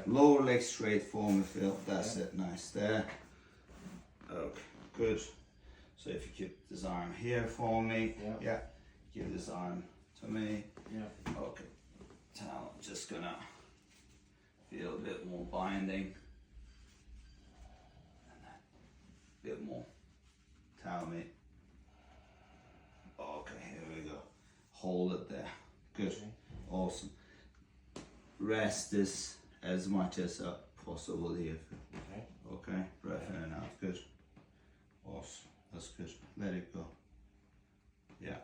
Lower leg straight for me, Phil. That's it. Nice there. Okay, good. So if you keep this arm here for me. Yeah. Give this arm to me. Yeah. Okay. Now I'm just gonna feel a bit more binding. And then a bit more. Tell me. Okay, here we go. Hold it there. Good. Okay. Awesome. Rest this as much as possible here. Okay. Okay, breath in and out. Good. Awesome. That's good. Let it go. Yeah.